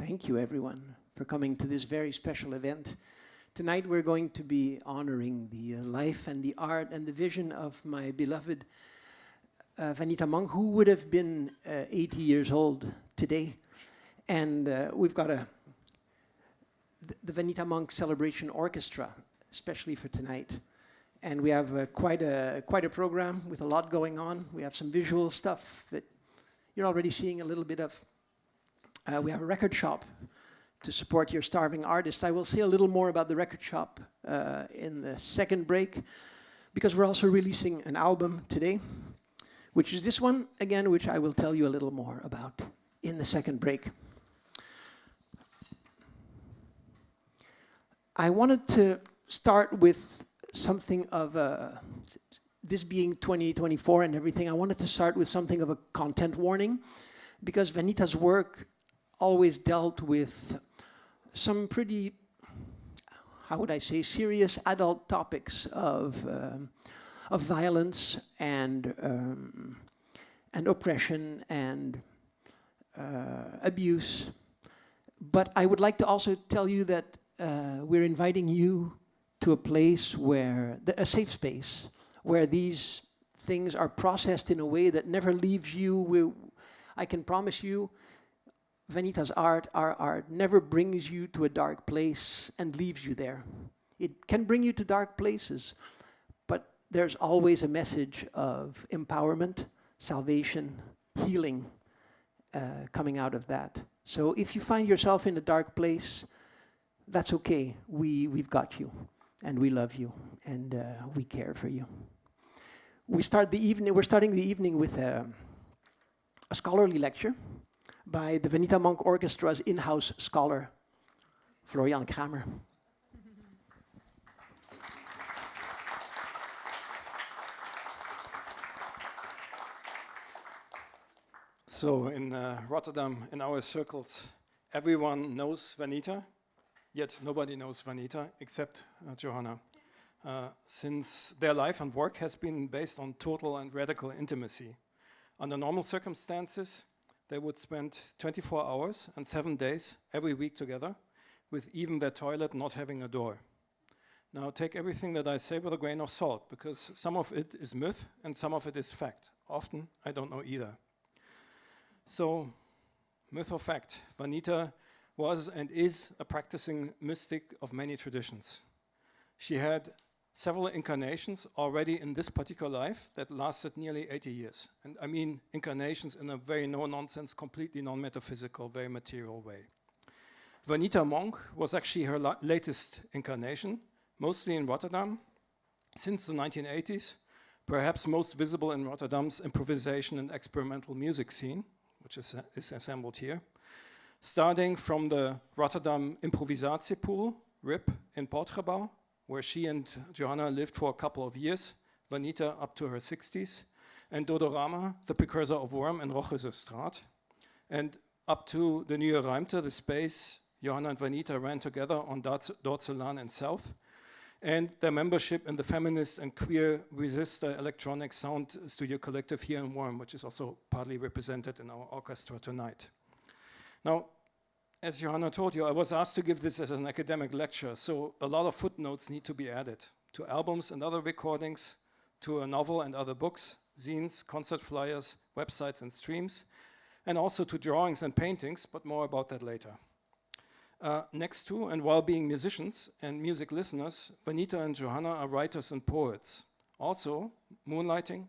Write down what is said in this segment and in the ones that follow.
Thank you, everyone, for coming to this very special event. Tonight we're going to be honoring the life and the art and the vision of my beloved Vanita Monk, who would have been 80 years old today. And we've got the Vanita Monk Celebration Orchestra, especially for tonight. And we have quite a program with a lot going on. We have some visual stuff that you're already seeing a little bit of. We have a record shop to support your starving artists. I will say a little more about the record shop in the second break, because we're also releasing an album today, which is this one, again, which I will tell you a little more about in the second break. I wanted to start with something of this being 2024 and everything, I wanted to start with something of a content warning, because Vanita's work always dealt with some pretty, how would I say, serious adult topics of violence and oppression and abuse. But I would like to also tell you that we're inviting you to a place where, a safe space, where these things are processed in a way that never leaves you. I can promise you, Vanita's art, our art, never brings you to a dark place and leaves you there. It can bring you to dark places, but there's always a message of empowerment, salvation, healing coming out of that. So if you find yourself in a dark place, that's okay. We've got you, and we love you, and we care for you. We're starting the evening with a scholarly lecture by the Vanita Monk Orchestra's in-house scholar, Florian Cramer. So in Rotterdam, in our circles, everyone knows Vanita, yet nobody knows Vanita except Johanna. Since their life and work has been based on total and radical intimacy. Under normal circumstances, they would spend 24 hours and 7 days every week together, with even their toilet not having a door. Now take everything that I say with a grain of salt, because some of it is myth and some of it is fact. Often I don't know either. So, myth or fact, Vanita was and is a practicing mystic of many traditions. She had several incarnations already in this particular life that lasted nearly 80 years. And I mean incarnations in a very no-nonsense, completely non-metaphysical, very material way. Vanita Monk was actually her latest incarnation, mostly in Rotterdam, since the 1980s, perhaps most visible in Rotterdam's improvisation and experimental music scene, which is assembled here. Starting from the Rotterdam Improvisatiepool, RIP, in Poortgebouw, where she and Johanna lived for a couple of years, Vanita up to her 60s, and Dodorama, the precursor of Worm in Rochusestraat, and up to the Nieuwe Ruimte, the space Johanna and Vanita ran together on Dordtselaan in South, and their membership in the feminist and queer resistor electronic sound studio collective here in Worm, which is also partly represented in our orchestra tonight. Now, as Johanna told you, I was asked to give this as an academic lecture, so a lot of footnotes need to be added to albums and other recordings, to a novel and other books, zines, concert flyers, websites and streams, and also to drawings and paintings, but more about that later. Next to, and while being musicians and music listeners, Vanita and Johanna are writers and poets. Also, moonlighting,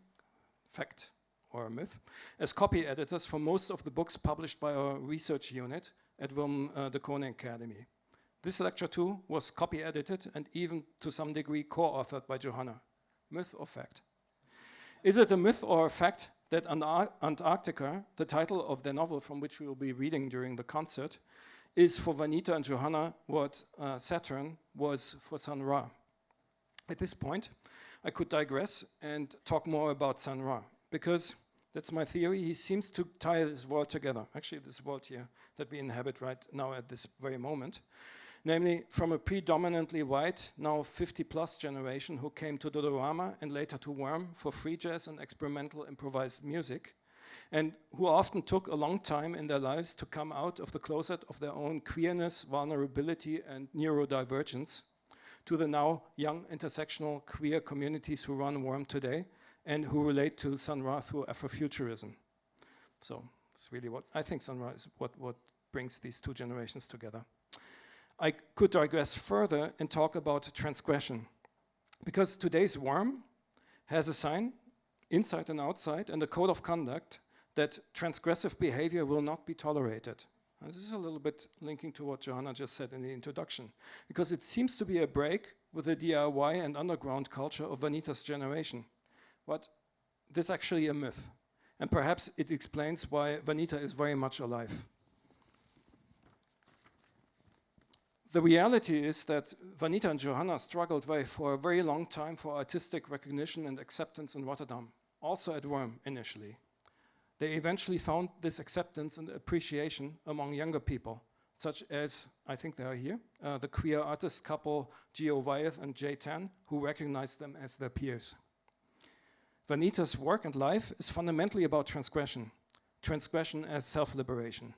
fact or myth, as copy editors for most of the books published by our research unit at Wilm de Koning Academy. This lecture too was copy edited and even to some degree co-authored by Johanna. Myth or fact? Is it a myth or a fact that Antarctica, the title of the novel from which we will be reading during the concert, is for Vanita and Johanna what Saturn was for Sun Ra? At this point, I could digress and talk more about Sun Ra, because that's my theory. He seems to tie this world together, actually this world here that we inhabit right now at this very moment, namely from a predominantly white, now 50-plus generation who came to Dodorama and later to Worm for free jazz and experimental improvised music, and who often took a long time in their lives to come out of the closet of their own queerness, vulnerability, and neurodivergence, to the now young intersectional queer communities who run WORM today and who relate to Sun Ra through Afrofuturism. So it's really what I think Sun Ra is what brings these two generations together. I could digress further and talk about transgression, because today's WORM has a sign inside and outside and a code of conduct that transgressive behavior will not be tolerated. And this is a little bit linking to what Johanna just said in the introduction, because it seems to be a break with the DIY and underground culture of Vanita's generation. But this is actually a myth, and perhaps it explains why Vanita is very much alive. The reality is that Vanita and Johanna struggled for a very long time for artistic recognition and acceptance in Rotterdam, also at WORM initially. They eventually found this acceptance and appreciation among younger people, such as, I think they are here, the queer artist couple Geo Wyeth and Jorrit, who recognized them as their peers. Vanita's work and life is fundamentally about transgression as self-liberation.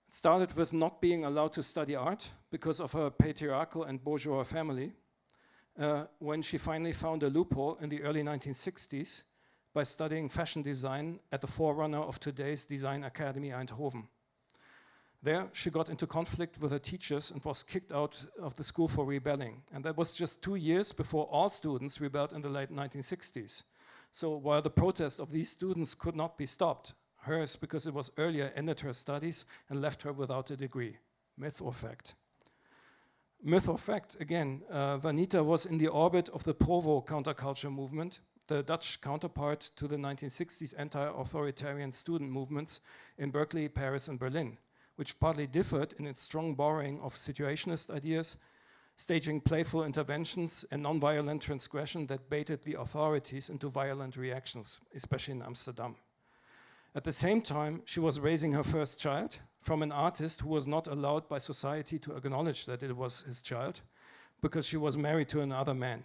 It started with not being allowed to study art because of her patriarchal and bourgeois family, when she finally found a loophole in the early 1960s by studying fashion design at the forerunner of today's Design Academy Eindhoven. There, she got into conflict with her teachers and was kicked out of the school for rebelling. And that was just 2 years before all students rebelled in the late 1960s. So while the protest of these students could not be stopped, hers, because it was earlier, ended her studies and left her without a degree. Myth or fact? Myth or fact, again, Vanita was in the orbit of the Provo counterculture movement, the Dutch counterpart to the 1960s anti-authoritarian student movements in Berkeley, Paris, and Berlin, which partly differed in its strong borrowing of situationist ideas, staging playful interventions and non-violent transgression that baited the authorities into violent reactions, especially in Amsterdam. At the same time, she was raising her first child from an artist who was not allowed by society to acknowledge that it was his child because she was married to another man.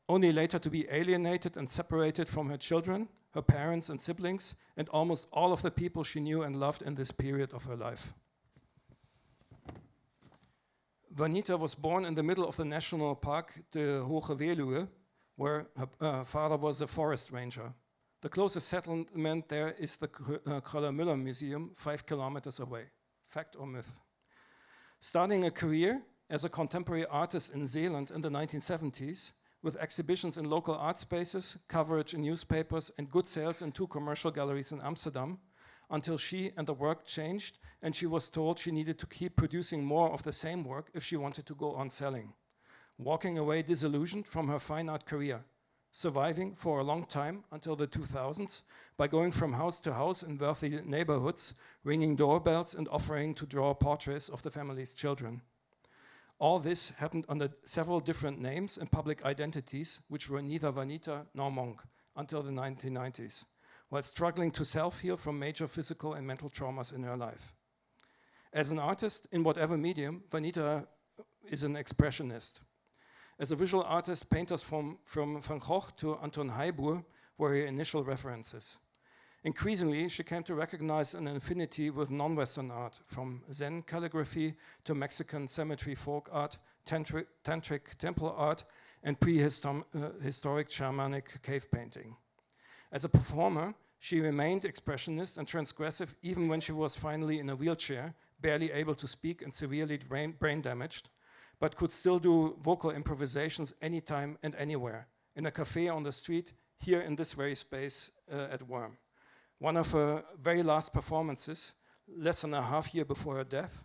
Only later to be alienated and separated from her children, her parents and siblings, and almost all of the people she knew and loved in this period of her life. Vanita was born in the middle of the national park, the Hoge Veluwe, where her father was a forest ranger. The closest settlement there is the Kröller-Müller Museum, 5 kilometers away. Fact or myth? Starting a career as a contemporary artist in Zeeland in the 1970s, with exhibitions in local art spaces, coverage in newspapers, and good sales in 2 commercial galleries in Amsterdam, until she and the work changed, and she was told she needed to keep producing more of the same work if she wanted to go on selling. Walking away disillusioned from her fine art career, surviving for a long time until the 2000s by going from house to house in wealthy neighborhoods, ringing doorbells and offering to draw portraits of the family's children. All this happened under several different names and public identities, which were neither Vanita nor Monk until the 1990s, while struggling to self-heal from major physical and mental traumas in her life. As an artist, in whatever medium, Vanita is an expressionist. As a visual artist, painters from Van Gogh to Anton Nijboer were her initial references. Increasingly, she came to recognize an affinity with non-Western art, from Zen calligraphy to Mexican cemetery folk art, tantric temple art, and prehistoric shamanic cave painting. As a performer, she remained expressionist and transgressive even when she was finally in a wheelchair, barely able to speak and severely brain damaged, but could still do vocal improvisations anytime and anywhere, in a cafe on the street, here in this very space at WORM. One of her very last performances, less than a half year before her death,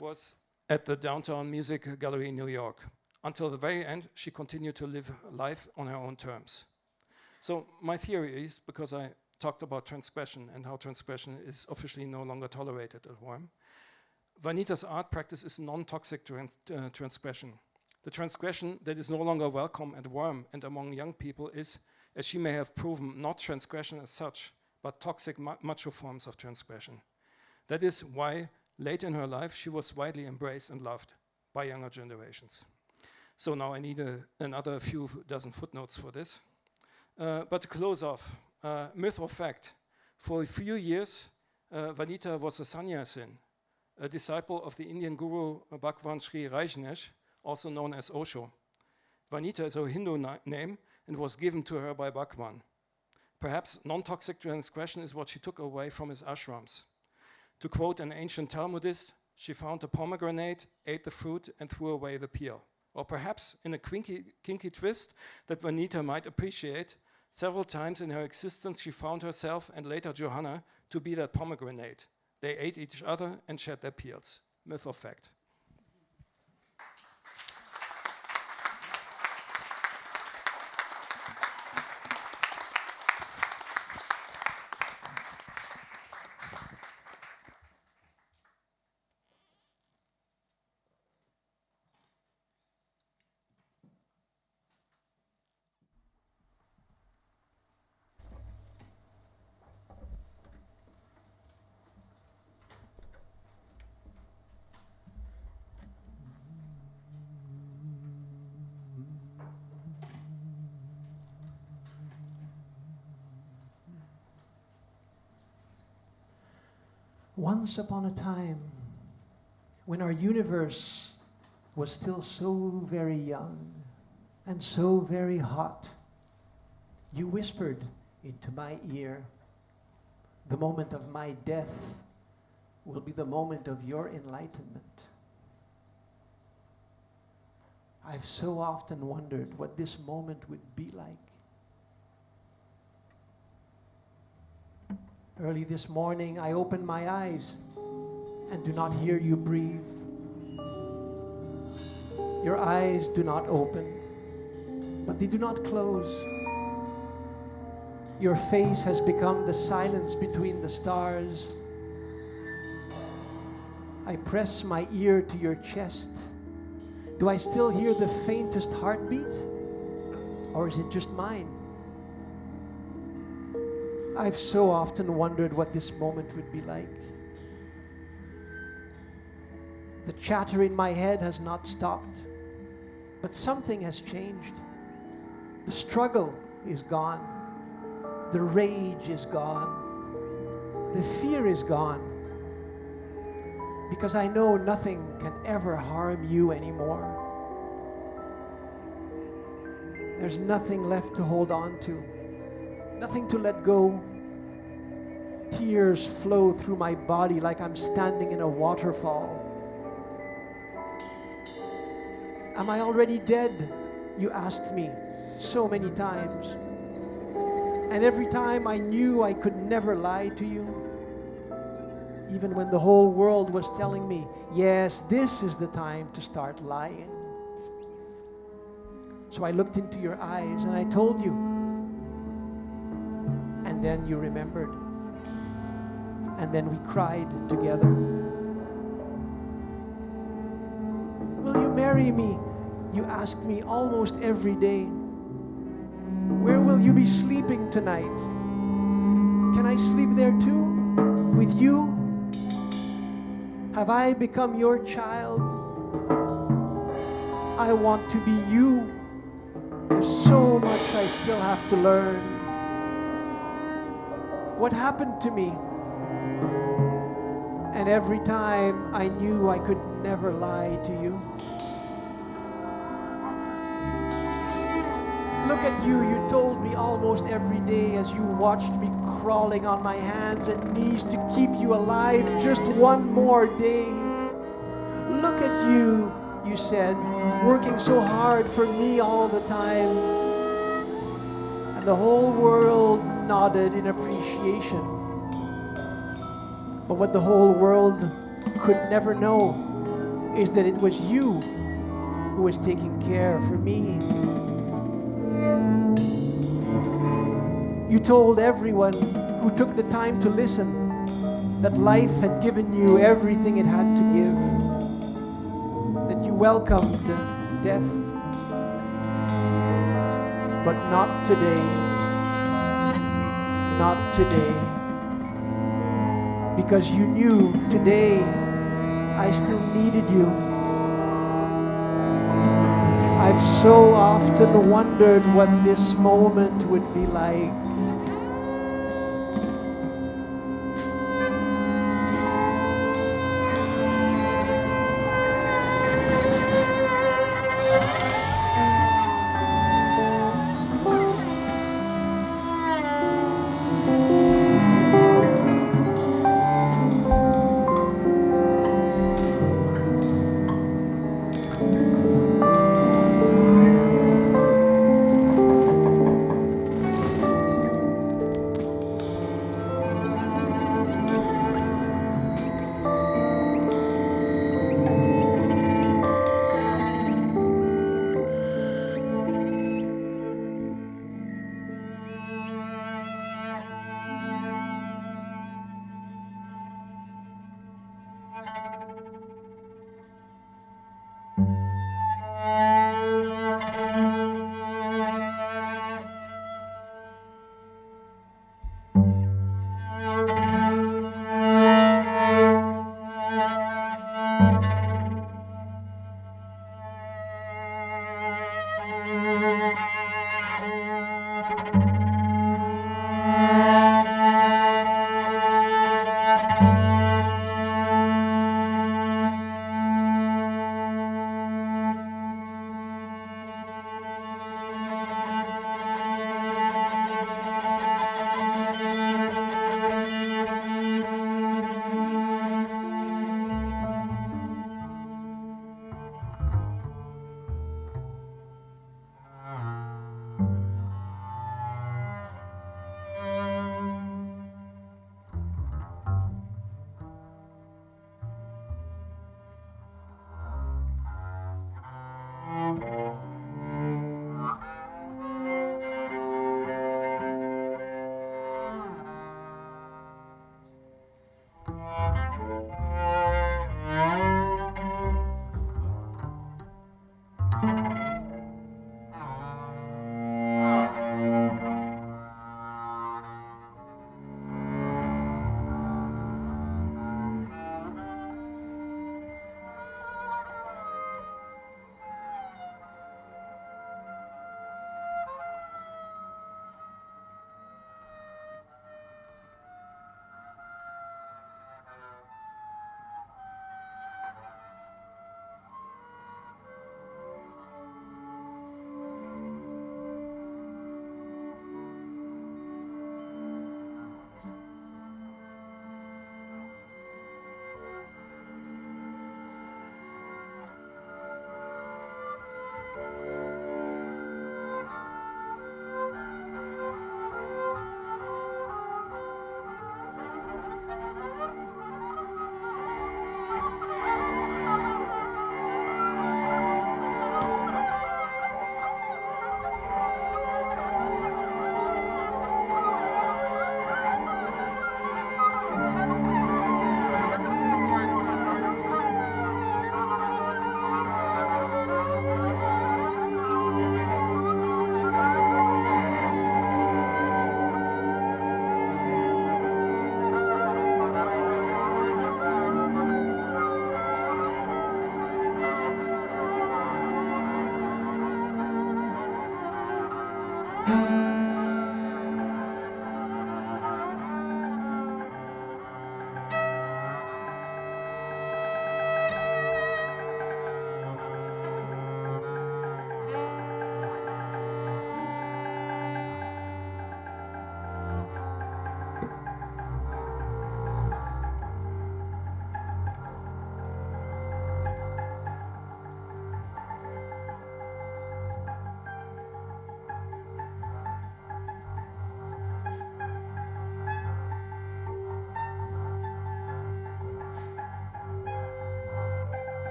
was at the Downtown Music Gallery in New York. Until the very end, she continued to live life on her own terms. So my theory is, because I talked about transgression and how transgression is officially no longer tolerated at WORM, Vanita's art practice is non-toxic transgression. The transgression that is no longer welcome at WORM and among young people is, as she may have proven, not transgression as such, but toxic macho forms of transgression. That is why, late in her life, she was widely embraced and loved by younger generations. So now I need another few dozen footnotes for this. But to close off, myth or fact. For a few years, Vanita was a sannyasin, a disciple of the Indian guru Bhagwan Sri Rajneesh, also known as Osho. Vanita is a Hindu name and was given to her by Bhagwan. Perhaps non-toxic transgression is what she took away from his ashrams. To quote an ancient Talmudist, she found a pomegranate, ate the fruit, and threw away the peel. Or perhaps, in a kinky twist that Vanita might appreciate, several times in her existence she found herself, and later Johanna, to be that pomegranate. They ate each other and shed their peels. Myth or fact? Once upon a time, when our universe was still so very young and so very hot, you whispered into my ear, the moment of my death will be the moment of your enlightenment. I've so often wondered what this moment would be like. Early this morning, I opened my eyes and do not hear you breathe. Your eyes do not open, but they do not close. Your face has become the silence between the stars. I press my ear to your chest. Do I still hear the faintest heartbeat? Or is it just mine? I've so often wondered what this moment would be like. The chatter in my head has not stopped, but something has changed. The struggle is gone. The rage is gone. The fear is gone. Because I know nothing can ever harm you anymore. There's nothing left to hold on to. Nothing to let go. Tears flow through my body like I'm standing in a waterfall. Am I already dead? You asked me so many times. And every time I knew I could never lie to you. Even when the whole world was telling me, yes, this is the time to start lying. So I looked into your eyes and I told you. And then you remembered. And then we cried together. Will you marry me? You asked me almost every day. Where will you be sleeping tonight? Can I sleep there too? With you? Have I become your child? I want to be you. There's so much I still have to learn. What happened to me? And every time I knew I could never lie to you. Look at you, you told me almost every day as you watched me crawling on my hands and knees to keep you alive just one more day. Look at you, you said, working so hard for me all the time. And the whole world nodded in appreciation. But what the whole world could never know is that it was you who was taking care for me. You told everyone who took the time to listen that life had given you everything it had to give, that you welcomed death, but not today, not today, because you knew today I still needed you. I've so often wondered what this moment would be like.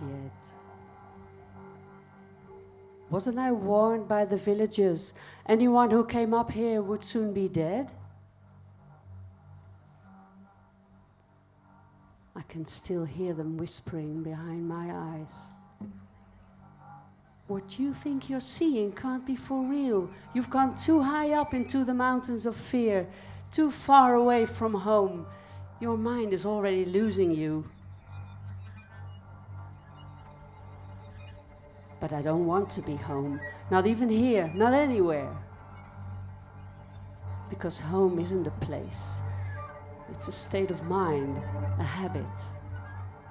yet. Wasn't I warned by the villagers? Anyone who came up here would soon be dead? I can still hear them whispering behind my eyes. What you think you're seeing can't be for real. You've gone too high up into the mountains of fear, too far away from home. Your mind is already losing you. But I don't want to be home, not even here, not anywhere. Because home isn't a place. It's a state of mind, a habit,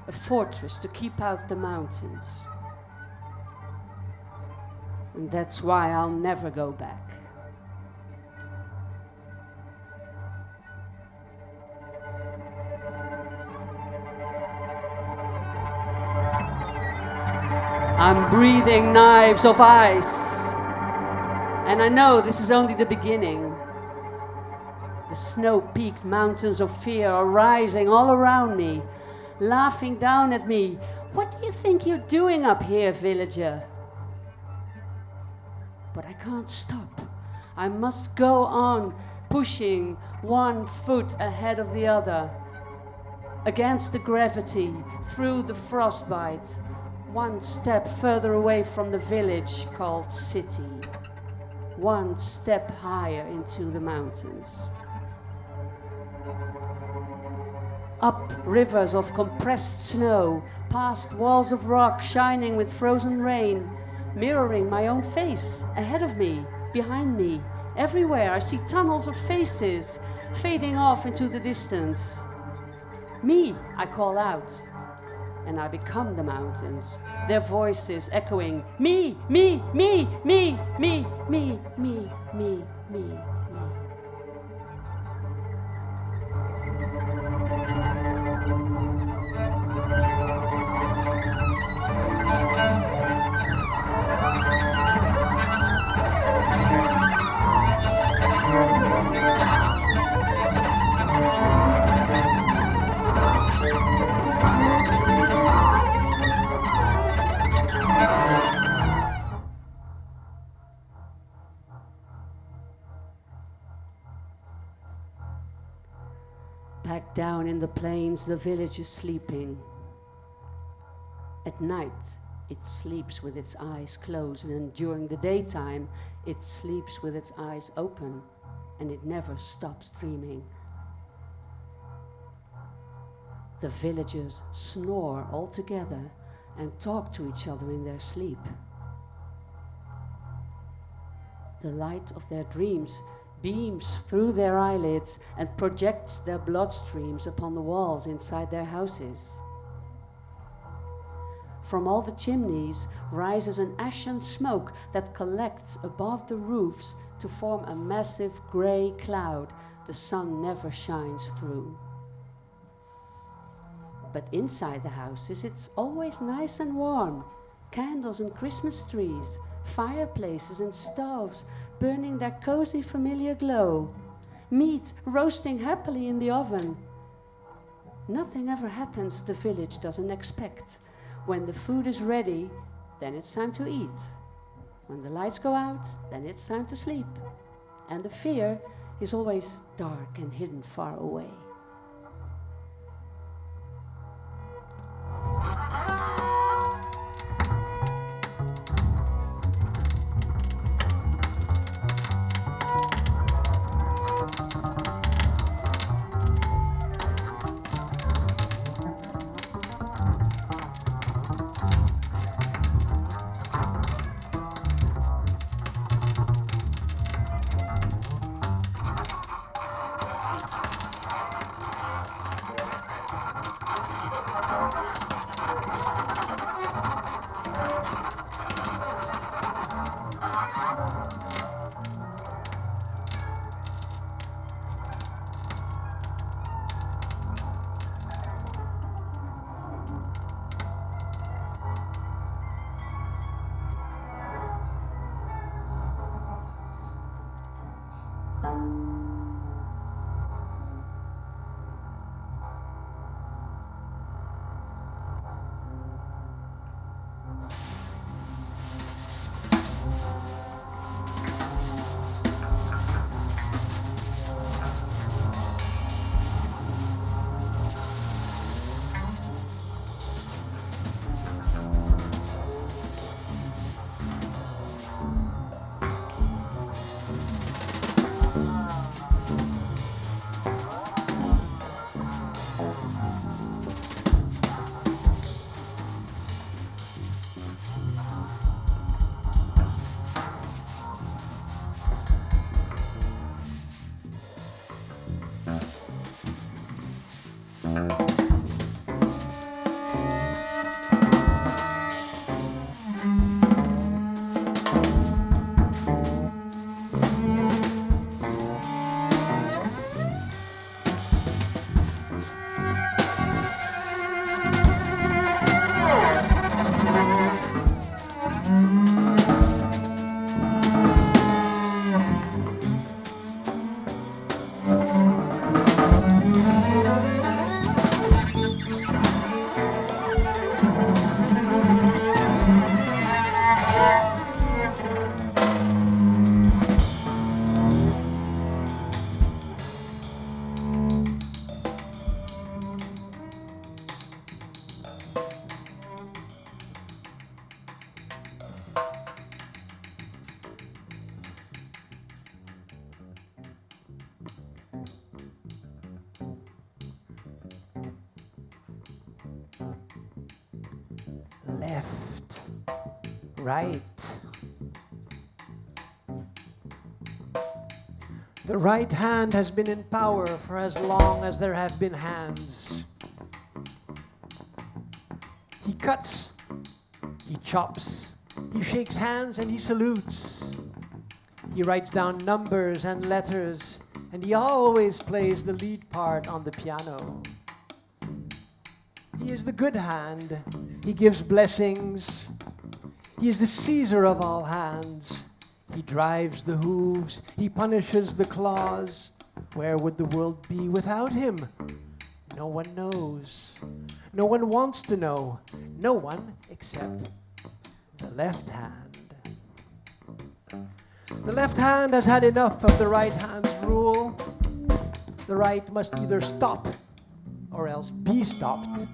a fortress to keep out the mountains. And that's why I'll never go back. I'm breathing knives of ice. And I know this is only the beginning. The snow-peaked mountains of fear are rising all around me, laughing down at me. What do you think you're doing up here, villager? But I can't stop. I must go on, pushing one foot ahead of the other, against the gravity, through the frostbite, one step further away from the village called city, one step higher into the mountains. Up rivers of compressed snow, past walls of rock shining with frozen rain, mirroring my own face, ahead of me, behind me. Everywhere I see tunnels of faces, fading off into the distance. Me, I call out, and I become the mountains, their voices echoing, me, me, me, me, me, me, me, me, me. Back down in the plains, the village is sleeping. At night, it sleeps with its eyes closed, and during the daytime, it sleeps with its eyes open, and it never stops dreaming. The villagers snore all together and talk to each other in their sleep. The light of their dreams beams through their eyelids and projects their bloodstreams upon the walls inside their houses. From all the chimneys rises an ashen smoke that collects above the roofs to form a massive grey cloud the sun never shines through. But inside the houses it's always nice and warm. Candles and Christmas trees, fireplaces and stoves burning their cozy familiar glow, meat roasting happily in the oven. Nothing ever happens the village doesn't expect. When the food is ready, then it's time to eat. When the lights go out, then it's time to sleep. And the fear is always dark and hidden far away. left, right. The right hand has been in power for as long as there have been hands. He cuts, he chops, he shakes hands and he salutes. He writes down numbers and letters, and he always plays the lead part on the piano. He is the good hand. He gives blessings. He is the Caesar of all hands. He drives the hooves. He punishes the claws. Where would the world be without him? No one knows. No one wants to know. No one except the left hand. The left hand has had enough of the right hand's rule. The right must either stop or else be stopped.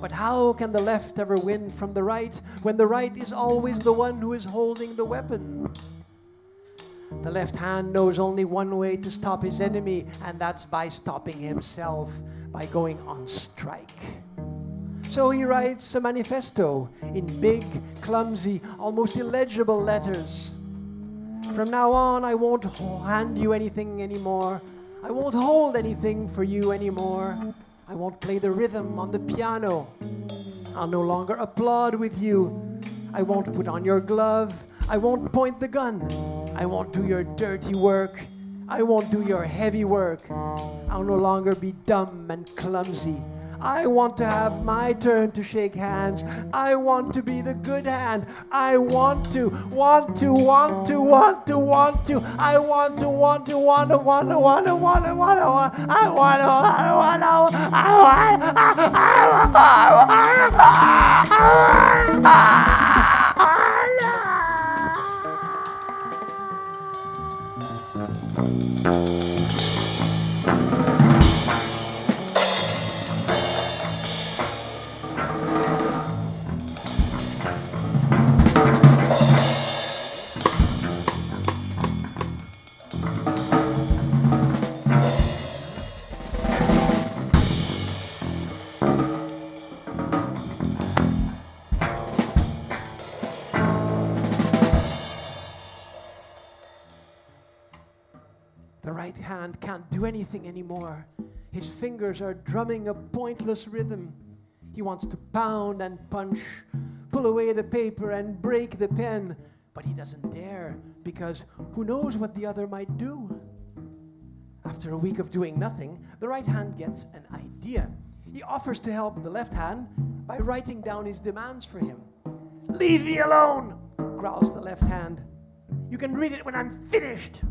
But how can the left ever win from the right when the right is always the one who is holding the weapon? The left hand knows only one way to stop his enemy, and that's by stopping himself, by going on strike. So he writes a manifesto in big, clumsy, almost illegible letters. From now on, I won't hand you anything anymore. I won't hold anything for you anymore. I won't play the rhythm on the piano. I'll no longer applaud with you. I won't put on your glove. I won't point the gun. I won't do your dirty work. I won't do your heavy work. I'll no longer be dumb and clumsy. I want to have my turn to shake hands. I want to be the good hand. I want to. I want to. The right hand can't do anything anymore. His fingers are drumming a pointless rhythm. He wants to pound and punch, pull away the paper and break the pen, but he doesn't dare because who knows what the other might do? After a week of doing nothing, the right hand gets an idea. He offers to help the left hand by writing down his demands for him. "Leave me alone," growls the left hand. "You can read it when I'm finished."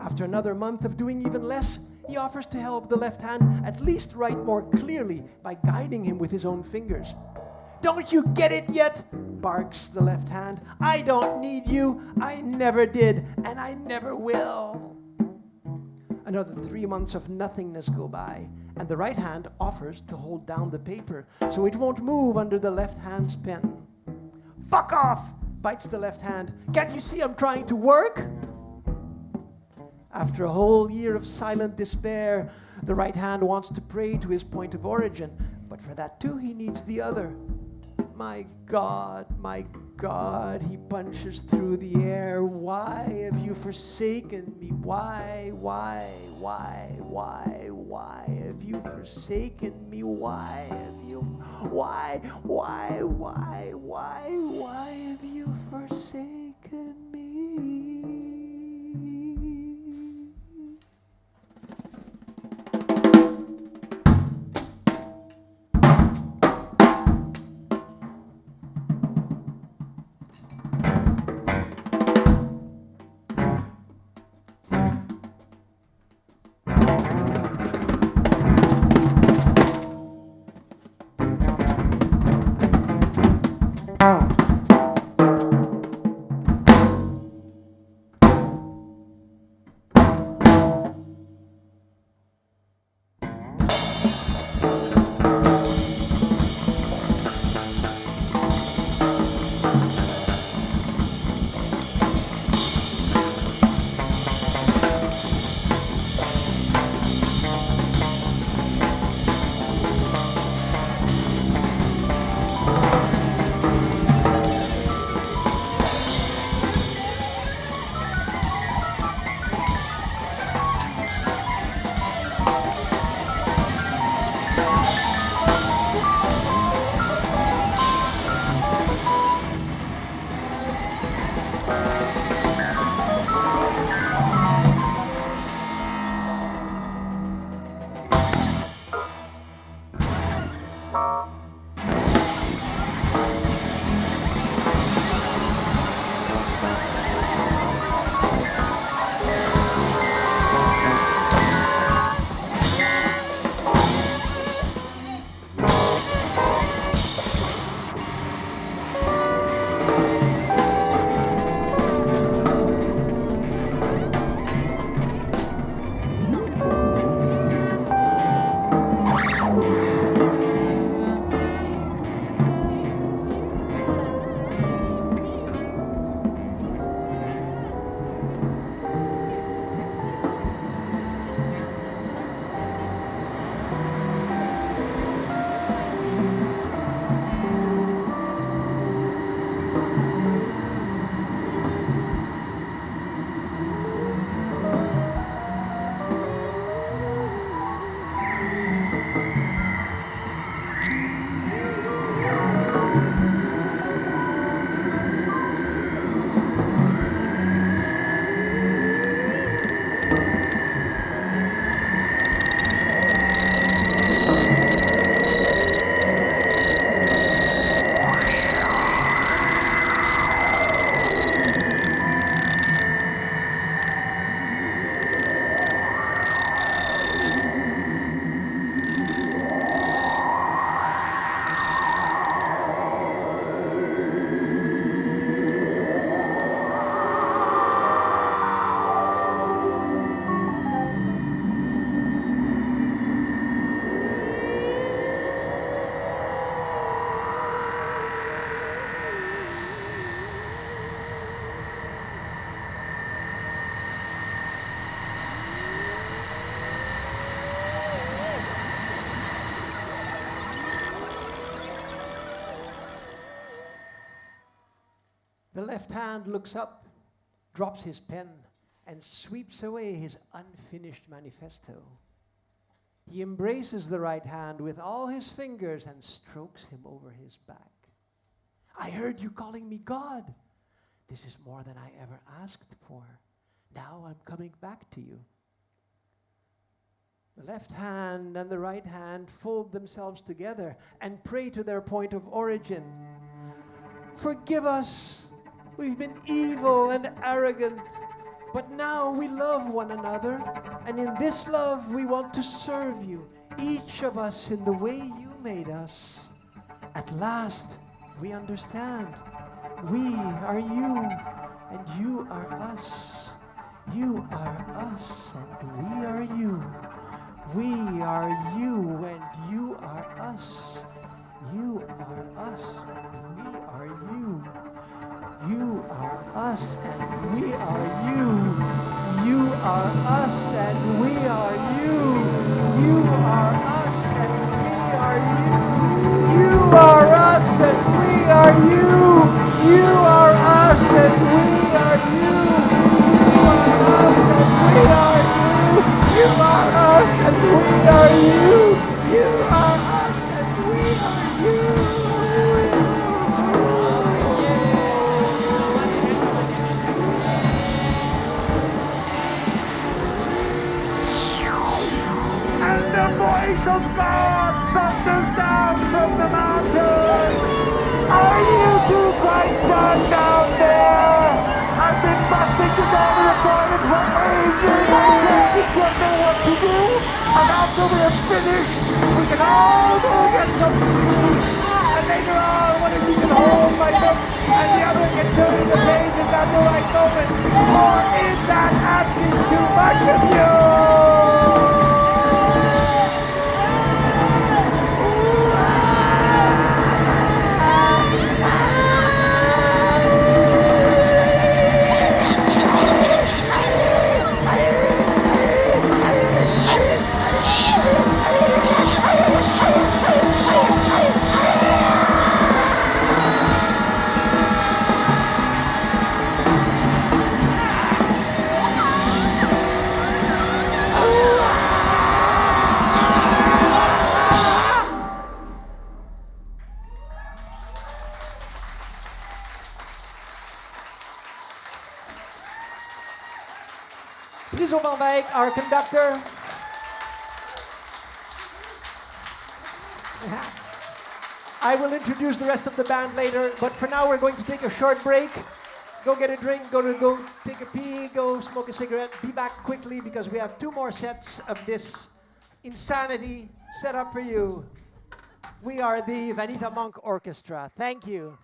After another month of doing even less, he offers to help the left hand at least write more clearly by guiding him with his own fingers. "Don't you get it yet?" barks the left hand. "I don't need you. I never did, and I never will." Another 3 months of nothingness go by, and the right hand offers to hold down the paper so it won't move under the left hand's pen. "Fuck off," bites the left hand. "Can't you see I'm trying to work?" After a whole year of silent despair, the right hand wants to pray to his point of origin, but for that too he needs the other. My God, he punches through the air. "Why have you forsaken me? Why have you forsaken me? Why have you forsaken me?" The left hand looks up, drops his pen, and sweeps away his unfinished manifesto. He embraces the right hand with all his fingers and strokes him over his back. I heard you calling me God. This is more than I ever asked for. Now I'm coming back to you. The left hand and the right hand fold themselves together and pray to their point of origin. Forgive us. We've been evil and arrogant, but now we love one another, and in this love we want to serve you, each of us in the way you made us. At last, we understand. We are you, and you are us. You are us, and we are you. We are you, and you are us. You are us, and we are you. You are us, and we are you. You are us, and we are you. You are us, and we are you. You are us, and we are you. You are us, and we are you. You are us, and we are you. You are us, and we are you. You are us, and we are you. And the voice of God thunders down from the mountain. Are you two quite done down there? I've been busting together the toilet for ages. I just don't know what to do. And after we're finished, we can all go get some food. And later on, one of you can hold my book and the other can turn the pages at the right moment. Or is that asking too much of you? Friso van Wijck, our conductor. I will introduce the rest of the band later, but for now we're going to take a short break. Go get a drink, go take a pee, go smoke a cigarette. Be back quickly because we have 2 more sets of this insanity set up for you. We are the Vanita Monk Orchestra. Thank you.